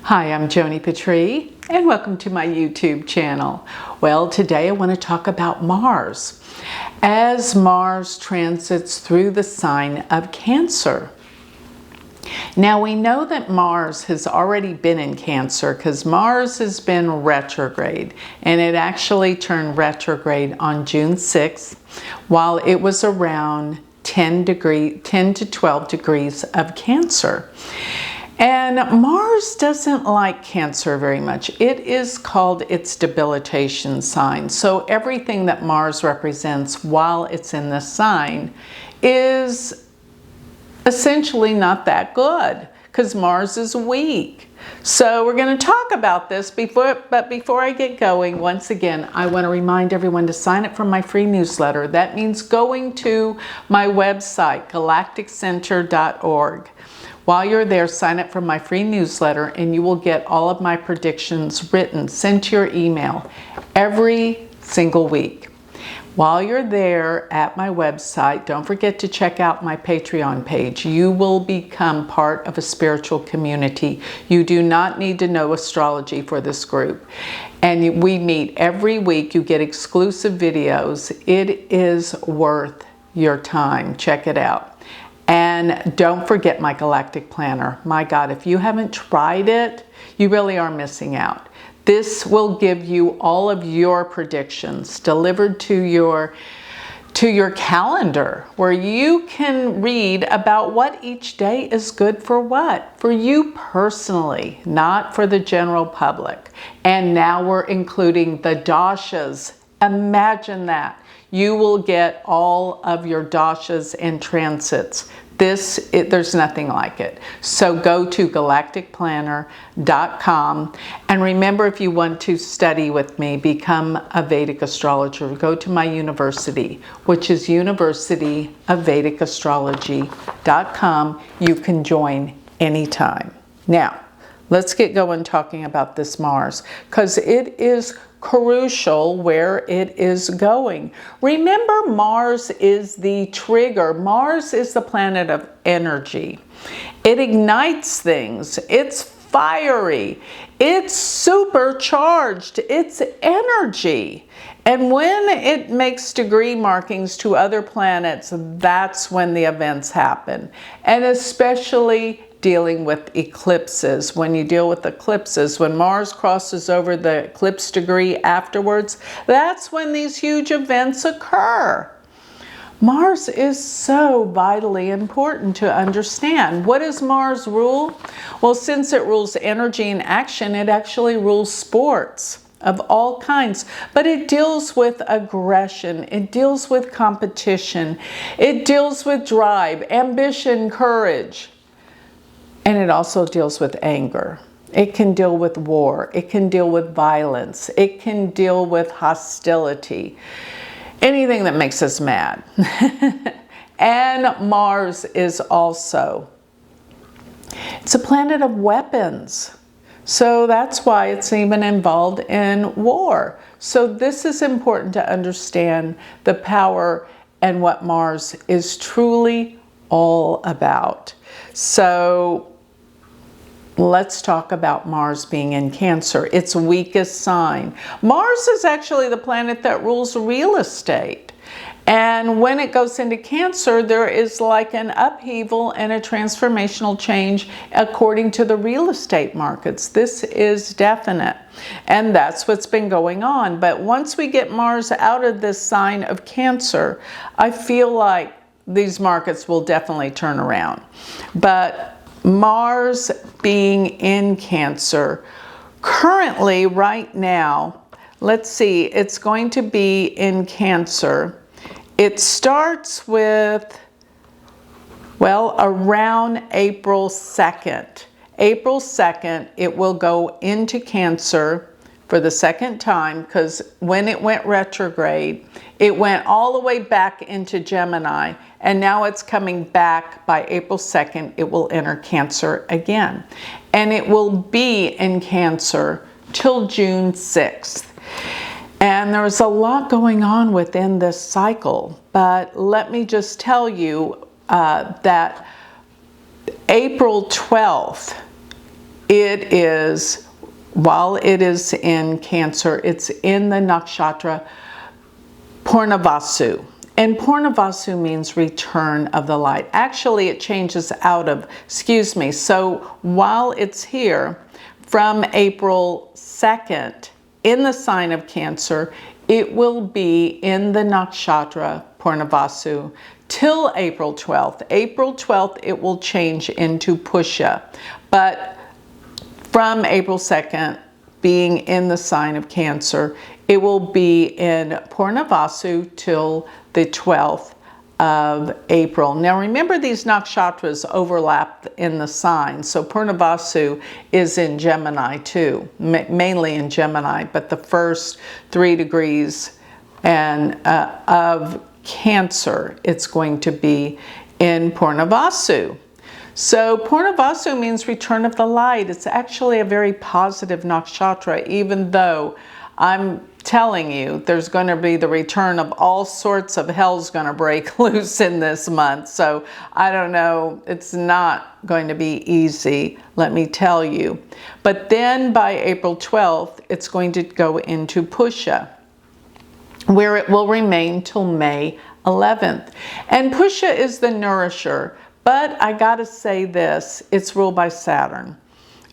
Hi, I'm Joni Patry, and welcome to my YouTube channel. Well, today I want to talk about Mars. As Mars transits through the sign of Cancer. Now we know that Mars has already been in Cancer because Mars has been retrograde, and it actually turned retrograde on June 6th while it was around 10 to 12 degrees of Cancer. And Mars doesn't like Cancer very much. It is called its debilitation sign. So everything that Mars represents while it's in this sign is essentially not that good because Mars is weak. So we're going to talk about this but before I get going, once again, I want to remind everyone to sign up for my free newsletter. That means going to my website, galacticcenter.org. While you're there, sign up for my free newsletter and you will get all of my predictions written, sent to your email every single week. While you're there at my website, don't forget to check out my Patreon page. You will become part of a spiritual community. You do not need to know astrology for this group. And we meet every week. You get exclusive videos. It is worth your time. Check it out. And don't forget my Galactic Planner. My God, if you haven't tried it, you really are missing out. This will give you all of your predictions delivered to your calendar, where you can read about what each day is good for what. For you personally, not for the general public. And now we're including the dashas. Imagine that. You will get all of your dashas and transits. There's nothing like it. So go to galacticplanner.com, and remember, if you want to study with me, become a Vedic astrologer, go to my university, which is universityofvedicastrology.com. You can join anytime. Now, let's get going talking about this Mars, because it is crucial where it is going. Remember, Mars is the trigger. Mars is the planet of energy. It ignites things. It's fiery. It's supercharged. It's energy. And when it makes degree markings to other planets, that's when the events happen. And especially dealing with eclipses. When you deal with eclipses, when Mars crosses over the eclipse degree afterwards, that's when these huge events occur. Mars is so vitally important to understand. What does Mars rule? Well, since it rules energy and action, it actually rules sports of all kinds, but it deals with aggression, it deals with competition, it deals with drive, ambition, courage. And it also deals with anger. It can deal with war. It can deal with violence. It can deal with hostility. Anything that makes us mad. And Mars is also, it's a planet of weapons. So that's why it's even involved in war. So this is important to understand the power and what Mars is truly all about. So let's talk about Mars being in Cancer, its weakest sign. Mars is actually the planet that rules real estate. And when it goes into Cancer, there is like an upheaval and a transformational change according to the real estate markets. This is definite. And that's what's been going on. But once we get Mars out of this sign of Cancer, I feel like these markets will definitely turn around. But Mars being in Cancer, currently right now, let's see, it's going to be in Cancer. It starts with, well, around April 2nd. April 2nd, it will go into Cancer for the second time, because when it went retrograde, it went all the way back into Gemini, and now it's coming back by April 2nd. It will enter Cancer again, and it will be in Cancer till June 6th. And there's a lot going on within this cycle, but let me just tell you that April 12th it is, while it is in Cancer, it's in the nakshatra Purnavasu. And Purnavasu means return of the light. Actually, it changes out of, so while it's here from April 2nd in the sign of Cancer, it will be in the nakshatra Purnavasu till April 12th. April 12th, it will change into Pusha. But from April 2nd, being in the sign of Cancer, it will be in Purnavasu till the 12th of April. Now remember, these nakshatras overlap in the sign. So Purnavasu is in Gemini too, mainly in Gemini, but the first 3 degrees of Cancer, it's going to be in Purnavasu. So Purnavasu means return of the light. It's actually a very positive nakshatra, even though I'm telling you there's going to be the return of all sorts of hell's going to break loose in this month. So I don't know, it's not going to be easy, let me tell you. But then by April 12th, it's going to go into Pusha, where it will remain till May 11th. And Pusha is the nourisher, but I gotta say this, it's ruled by Saturn.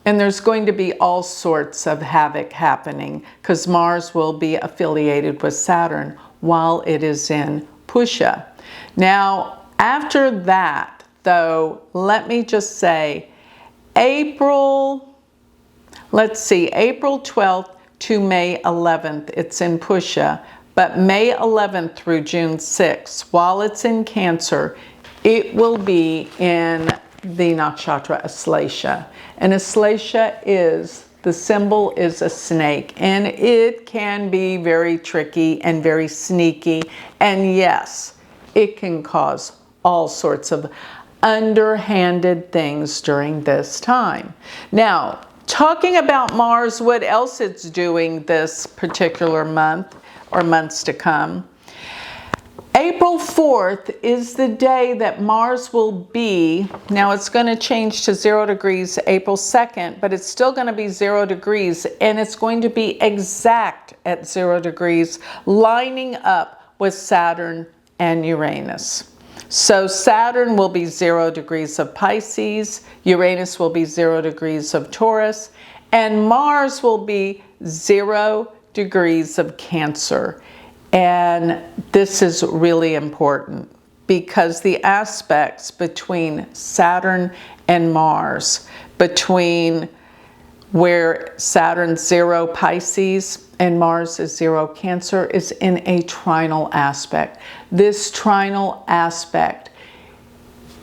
And there's going to be all sorts of havoc happening because Mars will be affiliated with Saturn while it is in Pusha. Now, after that, though, let me just say, April 12th to May 11th, it's in Pusha, but May 11th through June 6th, while it's in Cancer, it will be in the nakshatra Aslesha. And Aslesha is, the symbol is a snake, and it can be very tricky and very sneaky. And yes, it can cause all sorts of underhanded things during this time. Now, talking about Mars, what else it's doing this particular month or months to come. April 4th is the day that Mars will be, now it's going to change to 0 degrees April 2nd, but it's still going to be 0 degrees, and it's going to be exact at 0 degrees, lining up with Saturn and Uranus. So Saturn will be 0 degrees of Pisces, Uranus will be 0 degrees of Taurus, and Mars will be 0 degrees of Cancer. And this is really important because the aspects between Saturn and Mars, between where Saturn's 0 Pisces and Mars is 0 Cancer, is in a trinal aspect. This trinal aspect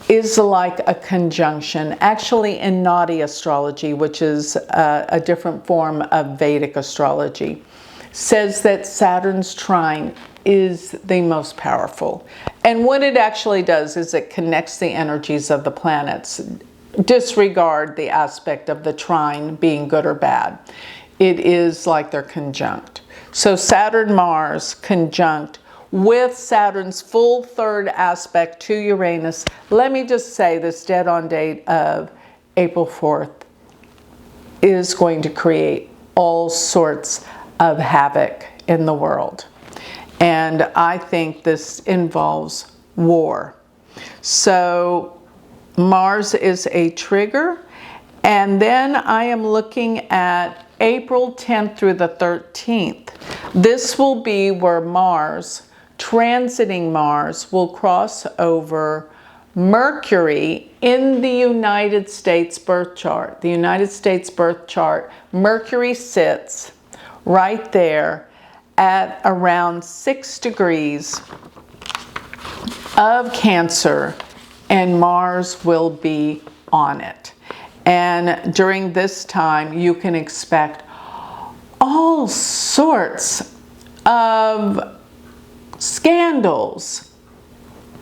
is like a conjunction. Actually, in Nadi astrology, which is a different form of Vedic astrology, says that Saturn's trine is the most powerful. And what it actually does is it connects the energies of the planets. Disregard the aspect of the trine being good or bad. It is like they're conjunct. So Saturn-Mars conjunct with Saturn's full third aspect to Uranus. Let me just say this dead-on date of April 4th is going to create all sorts of havoc in the world. And I think this involves war. So Mars is a trigger. And then I am looking at April 10th through the 13th. This will be where Mars, transiting Mars, will cross over Mercury in the United States birth chart. The United States birth chart, Mercury sits right there at around 6 degrees of Cancer, and Mars will be on it. And during this time, you can expect all sorts of scandals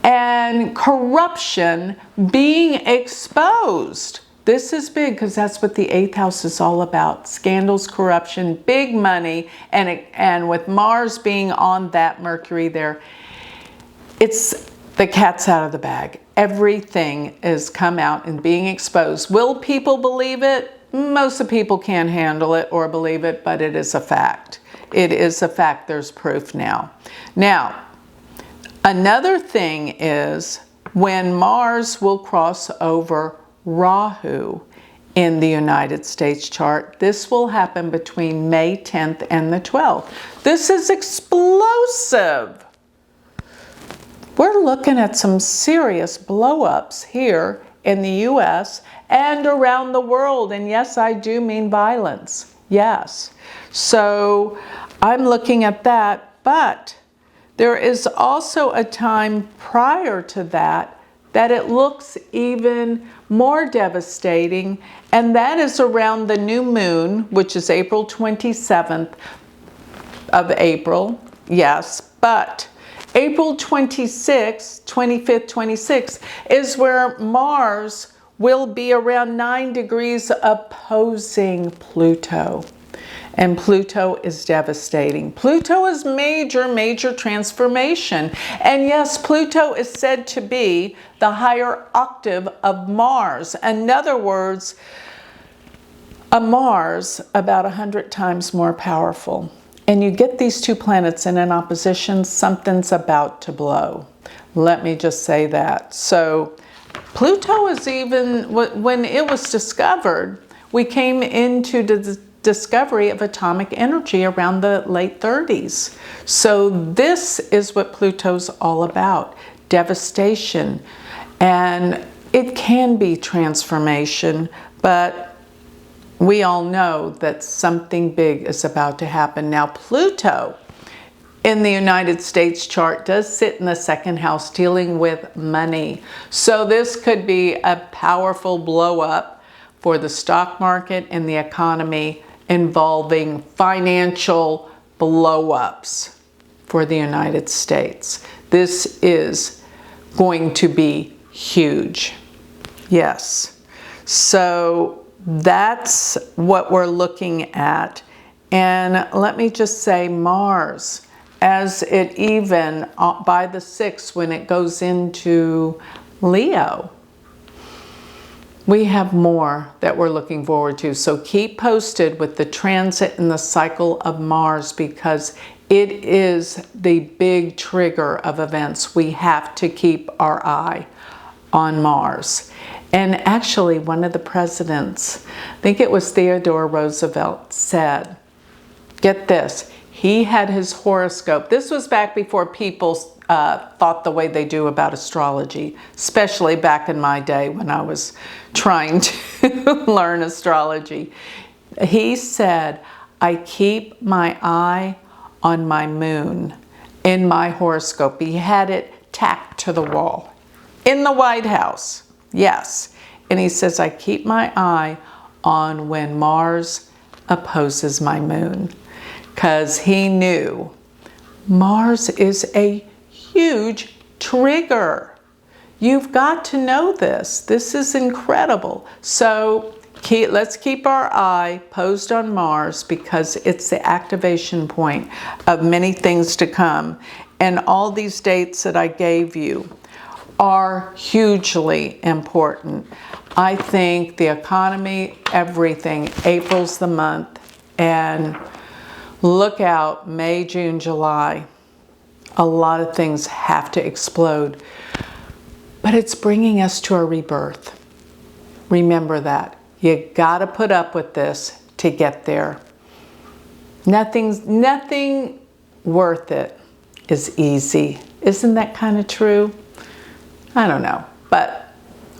and corruption being exposed. This is big because that's what the 8th house is all about. Scandals, corruption, big money, and with Mars being on that Mercury there, it's the cat's out of the bag. Everything is come out and being exposed. Will people believe it? most of the people can't handle it or believe it, but it is a fact. It is a fact. There's proof now. Now, another thing is when Mars will cross over Rahu in the United States chart. This will happen between May 10th and the 12th. This is explosive. We're looking at some serious blow-ups here in the US and around the world. And yes, I do mean violence. Yes. So I'm looking at that, but there is also a time prior to that it looks even more devastating, and that is around the new moon, which is April 27th of April. Yes, but April 26th, 25th, 26th is where Mars will be around 9 degrees opposing Pluto. And Pluto is devastating. Pluto is major, major transformation. And yes, Pluto is said to be the higher octave of Mars. In other words, a Mars about 100 times more powerful. And you get these two planets in an opposition, something's about to blow. Let me just say that. So Pluto is even, when it was discovered, we came into the discovery of atomic energy around the late 30s. So this is what Pluto's all about, devastation. And it can be transformation, but we all know that something big is about to happen. Now, Pluto in the United States chart does sit in the second house dealing with money. So this could be a powerful blow up for the stock market and the economy, involving financial blow-ups for the United States. This is going to be huge. Yes. So that's what we're looking at. And let me just say, Mars, as it even by the 6th, when it goes into Leo, we have more that we're looking forward to. So keep posted with the transit and the cycle of Mars, because it is the big trigger of events. We have to keep our eye on Mars. And actually, one of the presidents, I think it was Theodore Roosevelt, said, get this, he had his horoscope. This was back before people thought the way they do about astrology, especially back in my day when I was trying to learn astrology. He said, I keep my eye on my moon in my horoscope. He had it tacked to the wall in the White House. Yes. And he says, I keep my eye on when Mars opposes my moon, because he knew Mars is a huge trigger. You've got to know this. This is incredible. So let's keep our eye posed on Mars, because it's the activation point of many things to come. And all these dates that I gave you are hugely important. I think the economy, everything, April's the month, and look out, May, June, July. A lot of things have to explode, but it's bringing us to a rebirth. Remember that. You gotta put up with this to get there. Nothing worth it is easy. Isn't that kind of true? I don't know, but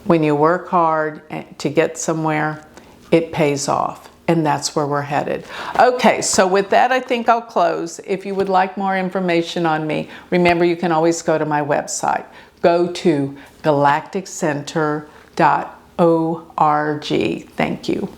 when you work hard to get somewhere, it pays off. And that's where we're headed. Okay, so with that, I think I'll close. If you would like more information on me, remember you can always go to my website. Go to galacticcenter.org. Thank you.